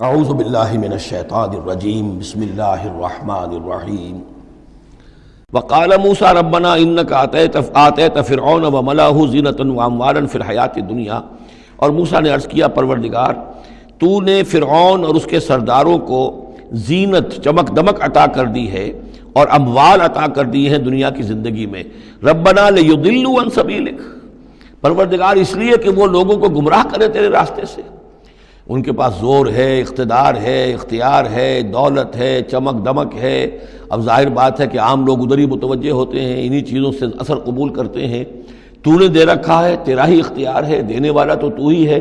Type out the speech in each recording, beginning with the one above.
اعوذ باللہ من الشیطان الرجیم بسم اللہ الرحمن الرحیم وقال موسیٰ ربنا انک آتیت فرعون وملأہ زینۃ واموالا فی الحیاۃ الدنیا، اور موسیٰ نے عرض کیا پروردگار تو نے فرعون اور اس کے سرداروں کو زینت چمک دمک عطا کر دی ہے اور اموال عطا کر دی ہے دنیا کی زندگی میں۔ ربنا لیضلوا عن سبیلک، پروردگار اس لیے کہ وہ لوگوں کو گمراہ کرے تیرے راستے سے۔ ان کے پاس زور ہے، اقتدار ہے، اختیار ہے، دولت ہے، چمک دمک ہے۔ اب ظاہر بات ہے کہ عام لوگ ادھر ہی متوجہ ہوتے ہیں، انہی چیزوں سے اثر قبول کرتے ہیں۔ تو نے دے رکھا ہے، تیرا ہی اختیار ہے، دینے والا تو ہی ہے،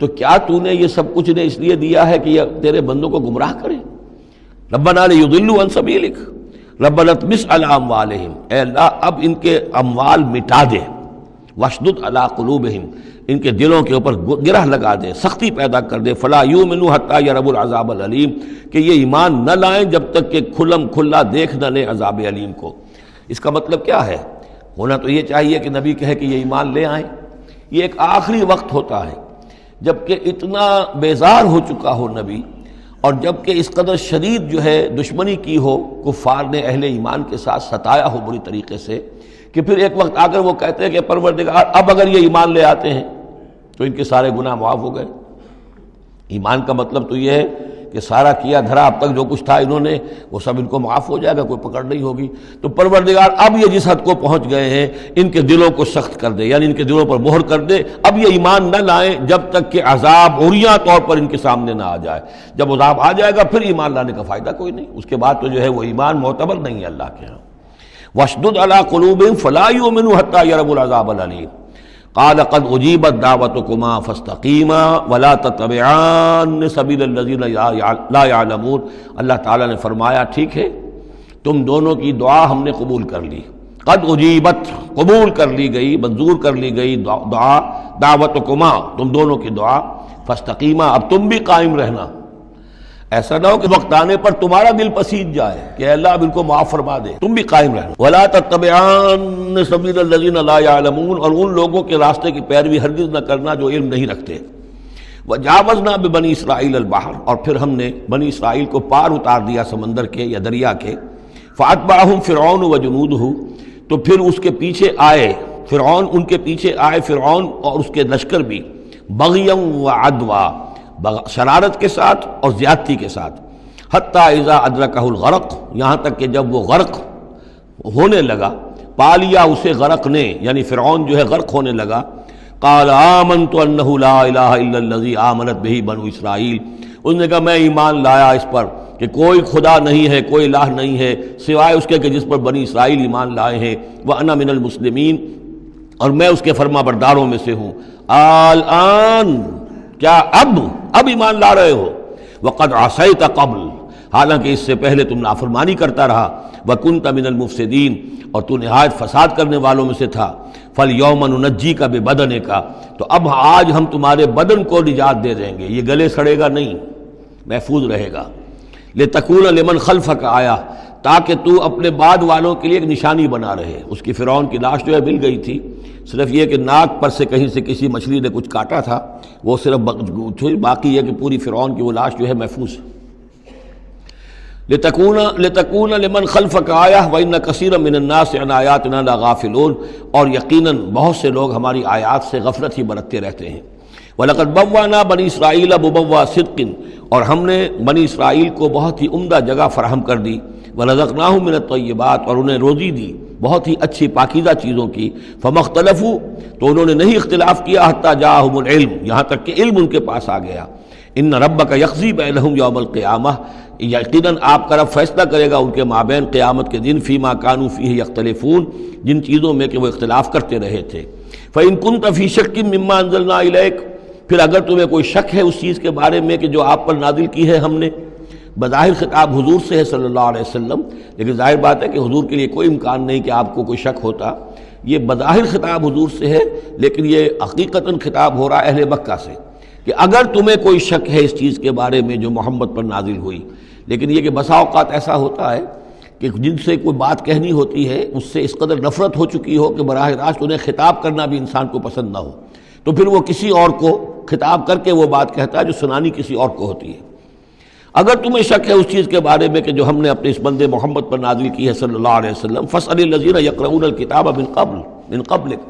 تو کیا تو نے یہ سب کچھ نے اس لیے دیا ہے کہ یہ تیرے بندوں کو گمراہ کرے؟ ربنا لیضلوا عن سبیلک ربنا اطمس علی اموالہم، اے اللہ اب ان کے اموال مٹا دے، واشدد علی قلوبہم، ان کے دلوں کے اوپر گرہ لگا دے، سختی پیدا کر دے، فلا یؤمنوا حتی یروا العذاب العلیم، کہ یہ ایمان نہ لائیں جب تک کہ کھلم کھلا دیکھ نہ لیں عذاب علیم کو۔ اس کا مطلب کیا ہے؟ ہونا تو یہ چاہیے کہ نبی کہے کہ یہ ایمان لے آئیں۔ یہ ایک آخری وقت ہوتا ہے جب کہ اتنا بیزار ہو چکا ہو نبی، اور جب کہ اس قدر شدید جو ہے دشمنی کی ہو کفار نے اہل ایمان کے ساتھ، ستایا ہو بری طریقے سے، کہ پھر ایک وقت آ کر وہ کہتے ہیں کہ پروردگار اب اگر یہ ایمان لے آتے ہیں تو ان کے سارے گناہ معاف ہو گئے۔ ایمان کا مطلب تو یہ ہے کہ سارا کیا دھرا اب تک جو کچھ تھا انہوں نے وہ سب ان کو معاف ہو جائے گا، کوئی پکڑ نہیں ہوگی۔ تو پروردگار اب یہ جس حد کو پہنچ گئے ہیں ان کے دلوں کو سخت کر دے، یعنی ان کے دلوں پر مہر کر دے، اب یہ ایمان نہ لائیں جب تک کہ عذاب عریاں طور پر ان کے سامنے نہ آ جائے۔ جب عذاب آ جائے گا پھر ایمان لانے کا فائدہ کوئی نہیں، اس کے بعد تو جو ہے وہ ایمان معتبر نہیں ہے اللہ کے ہاں۔ واشدد علی قلوبہم فلا یؤمنوا حتی یروا العذاب العلیم قال قد اجیبت دعوتکما فاستقیما ولا تتبعان سبیل الذین لا یعلمون۔ اللہ تعالیٰ نے فرمایا ٹھیک ہے، تم دونوں کی دعا ہم نے قبول کر لی، قد اجیبت قبول کر لی گئی، منظور کر لی گئی دعا، دعوتکما تم دونوں کی دعا، فاستقیما اب تم بھی قائم رہنا۔ ایسا نہ ہو کہ وقت آنے پر تمہارا دل پسیج جائے کہ اے اللہ اب ان کو معاف فرما دے، تم بھی قائم رہنا۔ وَلَا تَتَّبِعَانَ سَبِيلَ الَّذِينَ لَا يَعْلَمُونَ، اور ان لوگوں کے راستے کی پیروی ہرگز نہ کرنا جو علم نہیں رکھتے۔ وَجَاوَزْنَا بِبَنِي إِسْرَائِيلَ الْبَحْرَ، اور پھر ہم نے بنی اسرائیل کو پار اتار دیا سمندر کے یا دریا کے۔ فَأَتْبَعَهُمْ فِرْعَوْنُ وَجُنُودُهُ، تو پھر اس کے پیچھے آئے فرعون، ان کے پیچھے آئے فرعون اور اس کے لشکر بھی، بغیًا وعدوا، شرارت کے ساتھ اور زیادتی کے ساتھ، حتی اذا ادرکہ الغرق، یہاں تک کہ جب وہ غرق ہونے لگا، پا لیا اسے غرق نے، یعنی فرعون جو ہے غرق ہونے لگا، قال آمنت انہ لا الہ الا الذی آمنت بہ بنو اسرائیل، اس نے کہا میں ایمان لایا اس پر کہ کوئی خدا نہیں ہے، کوئی الہ نہیں ہے سوائے اس کے کہ جس پر بنی اسرائیل ایمان لائے ہیں، وانا من المسلمین، اور میں اس کے فرما برداروں میں سے ہوں۔ الآن، کیا اب ایمان لا رہے ہو؟ وقد عصیت قبل، حالانکہ اس سے پہلے تم نافرمانی کرتا رہا، وکنت من المفسدین، اور تو نہایت فساد کرنے والوں میں سے تھا۔ فالیوم ننجیک ببدنک، تو اب آج ہم تمہارے بدن کو نجات دے دیں گے، یہ گلے سڑے گا نہیں، محفوظ رہے گا۔ لتکون لمن خلفک آیا، تاکہ تو اپنے بعد والوں کے لیے ایک نشانی بنا رہے۔ اس کی فرعون کی لاش جو ہے مل گئی تھی، صرف یہ کہ ناک پر سے کہیں سے کسی مچھلی نے کچھ کاٹا تھا، وہ صرف باقی ہے کہ پوری فرعون کی وہ لاش جو ہے محفوظ۔ لتکون لمن خلفک آیہ وان کثیرا من الناس عن آیاتنا لغافلون، اور یقیناً بہت سے لوگ ہماری آیات سے غفلت ہی برتتے رہتے ہیں۔ وَلَقَدْ بَوَّأْنَا بَنِي إِسْرَائِيلَ مُبَوَّأَ صِدْقٍ، اور ہم نے بنی اسرائیل کو بہت ہی عمدہ جگہ فراہم کر دی۔ وَرَزَقْنَاهُم مِّنَ الطَّيِّبَاتِ، اور انہیں روزی دی بہت ہی اچھی پاکیزہ چیزوں کی۔ فَمَا اخْتَلَفُوا، تو انہوں نے نہیں اختلاف کیا، حتیٰ جاءہم العلم، یہاں تک کہ علم ان کے پاس آ گیا۔ ان ربک یقضی بینہم یوم القیامہ، یقیناً آپ کا رب فیصلہ کرے گا ان کے مابین قیامت کے دن، فیما کانوا فیہ یختلفون، جن چیزوں میں کہ وہ اختلاف کرتے رہے تھے۔ فَإِن كُنتَ فِي شَكٍّ مِّمَّا أَنزَلْنَا إِلَيْكَ، پھر اگر تمہیں کوئی شک ہے اس چیز کے بارے میں کہ جو آپ پر نازل کی ہے ہم نے، بظاہر خطاب حضور سے ہے صلی اللہ علیہ وسلم، لیکن ظاہر بات ہے کہ حضور کے لیے کوئی امکان نہیں کہ آپ کو کوئی شک ہوتا، یہ بظاہر خطاب حضور سے ہے، لیکن یہ حقیقتاً خطاب ہو رہا ہے اہل مکہ سے، کہ اگر تمہیں کوئی شک ہے اس چیز کے بارے میں جو محمد پر نازل ہوئی، لیکن یہ کہ بسا اوقات ایسا ہوتا ہے کہ جن سے کوئی بات کہنی ہوتی ہے اس سے اس قدر نفرت ہو چکی ہو کہ براہ راست انہیں خطاب کرنا بھی انسان کو پسند نہ ہو، تو پھر وہ کسی اور کو خطاب کر کے وہ بات کہتا ہے جو سنانی کسی اور کو ہوتی ہے۔ اگر تمہیں شک ہے اس چیز کے بارے میں کہ جو ہم نے اپنے اس بندے محمد پر نازل کی ہے صلی اللہ علیہ وسلم، فاسأل الذین یقرؤون الکتاب من قبلک،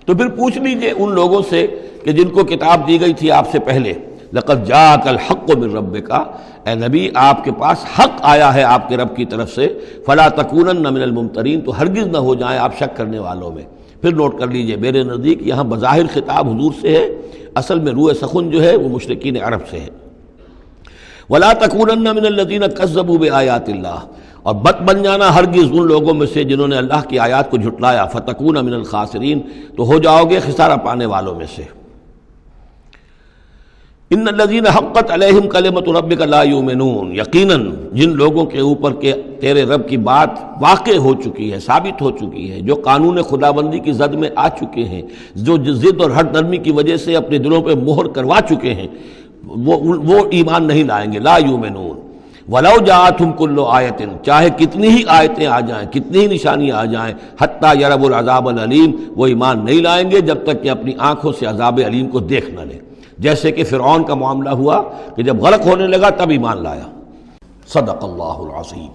تو پھر پوچھ لیجئے ان لوگوں سے کہ جن کو کتاب دی گئی تھی آپ سے پہلے، لقد جاءک الحق من ربک، اے نبی آپ کے پاس حق آیا ہے آپ کے رب کی طرف سے، فلا تکونن من الممترین، تو ہرگز نہ ہو جائیں آپ شک کرنے والوں میں۔ پھر نوٹ کر لیجئے میرے نزدیک یہاں بظاہر خطاب حضور سے ہے، اصل میں روح سخن جو ہے وہ مشرکین عرب سے ہے۔ وَلَا تَكُونَنَّ مِنَ الَّذِينَ كَذَّبُوا بِآيَاتِ اللَّهِ، اور بد بن جانا ہرگز ان لوگوں میں سے جنہوں نے اللہ کی آیات کو جھٹلایا، فَتَكُونَ مِنَ الْخَاسِرِينَ، تو ہو جاؤ گے خسارہ پانے والوں میں سے۔ ان الذین حقت علیہم کلمۃ ربک لا یؤمنون، یقیناً جن لوگوں کے اوپر کہ تیرے رب کی بات واقع ہو چکی ہے، ثابت ہو چکی ہے، جو قانون خداوندی کی زد میں آ چکے ہیں، جو ضد اور ہٹ درمی کی وجہ سے اپنے دلوں پہ مہر کروا چکے ہیں، وہ ایمان نہیں لائیں گے۔ لا یؤمنون ولو جاءتہم کل آیۃ، چاہے کتنی ہی آیتیں آ جائیں، کتنی ہی نشانیاں آ جائیں، حتیٰ یروا العذاب العلیم، وہ ایمان نہیں لائیں گے جب تک کہ اپنی آنکھوں سے عذاب علیم کو دیکھ نہ لیں، جیسے کہ فرعون کا معاملہ ہوا کہ جب غرق ہونے لگا تب ایمان لایا۔ صدق اللہ العظیم۔